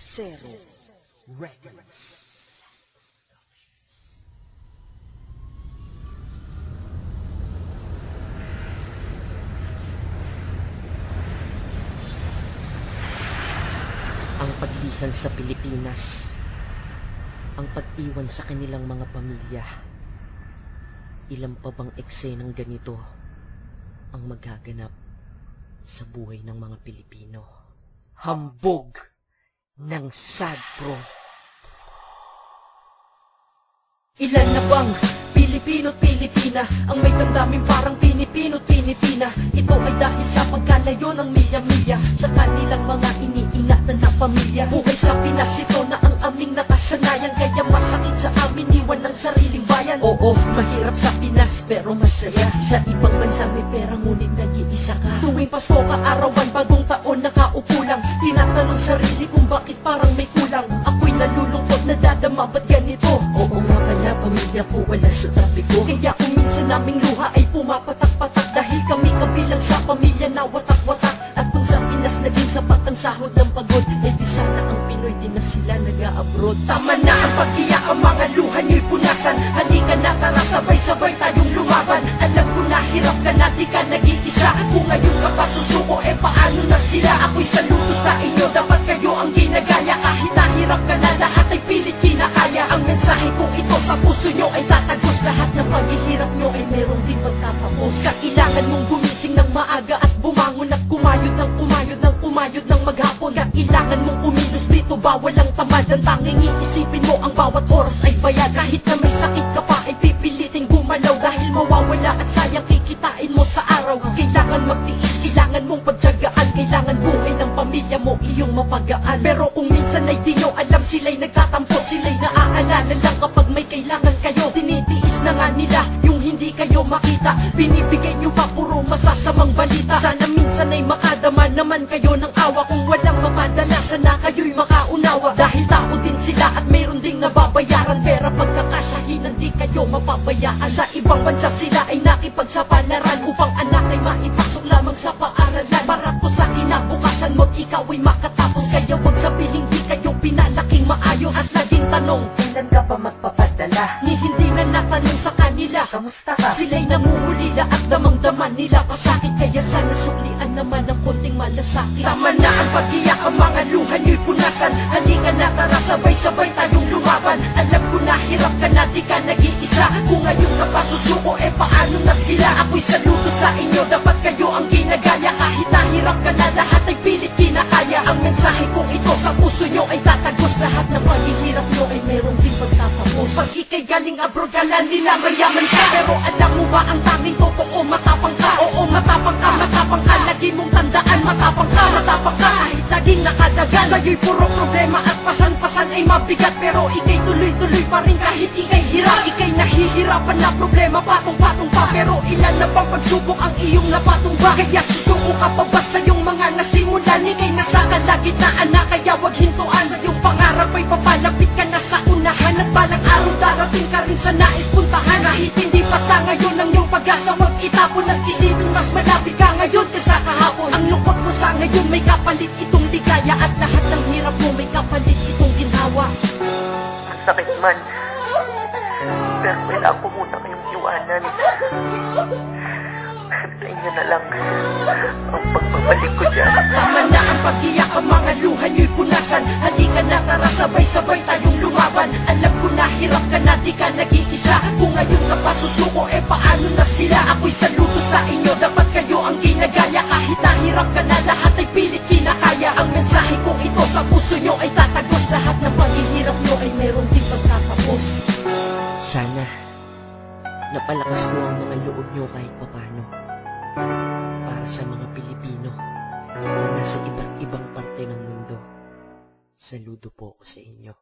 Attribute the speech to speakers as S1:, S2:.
S1: Zero Records. Ang paglisan sa Pilipinas, ang pag-iwan sa kanilang mga pamilya. Ilan pa bang eksenang ganito ang magaganap sa buhay ng mga Pilipino? Hambog ng Sadpro. Ilan na bang Pilipino't Pilipina ang may damdamin parang Pinipino't Pinipina? Ito ay dahil sa pagkalayo ng milya-milya sa kanilang mga iniingatan na pamilya. Buhay sa Pinas, ito na ang aming nakasanayan, kaya masakit sa amin iwan ng sariling bayan. Oo, mahirap sa Pinas pero masaya. Sa ibang bansa may pera ngunit nag-iisa ka. Tuwing Pasko, kaarawan, bagong taon, nakaupo lang, tinatanong sarili kung bakit parang may kulang. Ako'y nalulungkot, nadadama, ba't ganito? Oo nga pala, pamilya ko wala sa tabi ko. Kaya kung minsan naming luha ay pumapatak-patak, dahil kami kabilang sa pamilya na watak-watak. At kung sa Pinas naging sapat ang sahod ng pagod, eh di sana ang Pinoy din na sila nag-a-abroad. Tama na ang pag-iyak, ang mga luha nyo'y punasan. Halika na, tara sabay-sabay tayong lumaban. Alam ko na hirap ka na, di ka nag-iisa. Kung ngayon ka pa susuko, eh paano na sila? Ako'y saludo sa inyo, dapat kayo ang ginagaya. Kahit nahirap ka na, lahat ay pilit kinakaya. Ang mensahe kong ito sa puso nyo ay tatagos. Lahat ng paghihirap nyo ay meron din pagtatapos. Kailangan mong gumising ng maaga at bumangon at kumayod ng kumayod ng kumayod ng maghapon. Kailangan mong kumilos dito, bawal ang tamad. Ang tanging iisipin mo, ang bawat oras ay bayad. Kahit na may sakit ka pa ay pipiliting gumalaw, dahil mawawala at sayang kikitain mo sa araw. Kailangan magtiis, kailangan mong pagtyagaan. Kailangan buhay ng pamilya mo iyong mapagaan. Pero kung minsan ay di nyo alam, sila'y nagtatampo, sila'y naaalala lang kapag may kailangan kayo. Tinitiis na nga nila yung hindi kayo makita, binibigay nyo pa puro masasamang balita. Sana minsan ay makadama naman kayo ng awa. Kung walang mapadala, sana kayo'y makaunawa. Dahil tao din sila at mayroon ding nababayaran. Pera pagkakasyahin, hindi kayo mapabayaan. Sa ibang bansa sila ay nakipagsapalaran upang anak ay maipasok lamang sa paaralan. Para to sa kinabukasan mo't ikaw ay makatapos. Kaya wag sabihin di kayo pinalaking maayos. At laging tanong, kailan ka ba magpapadala? Ni hindi na natanong sa kanila, kamusta ka? Sila'y namumulila at damang-daman nila pasakit. Kaya sana suklian naman ng konting malasakit. Tama na ang pag-iyak, ang mga luha nyo'y punasan. Halika na, tara sabay-sabay tayong lumaban. Alam ko na hirap ka na, di ka nag-iisa. Kung ngayon ka pa susuko, eh paano na sila? Ako'y saludo sa inyo, dapat kayo ang ginagaya. Kahit nahirap ka na, lahat ay pilit kinakaya. Ang mensahe kong ito sa puso nyo ay tatagos. Lahat ng paghihirap nyo ay meron din pagtatapos. Pag ikay galing abroad, kala nila mayaman ka, pero alam mo ba ang tanging totoo? Matapang ka, oo matapang ka, matapang ka. Lagi mong tandaan, matapang ka, matapang ka. Kahit laging nakadagan, sa'yo'y puro problema at pasan-pasan ay mabigat, pero ikay tuloy-tuloy pa rin kahit ikay hirap. Ikay nahihirapan na problema, patong-patong pa, pero ilan na bang pagsubok ang iyong napatumba? Kaya susuko ka pa ba sa iyong mga nasimulan? Ikay nasa kalagitnaan na, kaya wag hintuan. Yung pangarap ay papalapit ka na sa unahan, at balang araw darating ka rin sa nais puntahan. Kahit hindi pa sa ngayon ang iyong pag-asa, wag itapon at isipin mas malapit ka ngayon kaysa kahapon. Ang lungkot mo sa ngayon may kapalit itong ligaya, at lahat ng hirap mo may kapalit itong ginhawa.
S2: Ang sakit man, pero kailangan ko muna kayong iwanan. Sa inyo na lang ang pagbabalik ko dyan.
S1: Tama na ang pag-iyak, ang mga luha nyo'y punasan. Halika na, tara sabay-sabay tayong lumaban. Alam ko na hirap ka na, di ka nag-iisa. Kung ngayon ka pa susuko, eh paano na sila? Ako'y saludo sa inyo, dapat kayo ang ginagaya. Kahit nahirap ka na, lahat ay pilit kinakaya. Ang mensahe kong ito sa puso nyo ay tatagos. Lahat ng paghihirap nyo ay meron din pagtatapos. Sana napalakas po ang mga loob nyo kahit papano para sa mga Pilipino na nasa iba't ibang parte ng mundo. Saludo po ako sa inyo.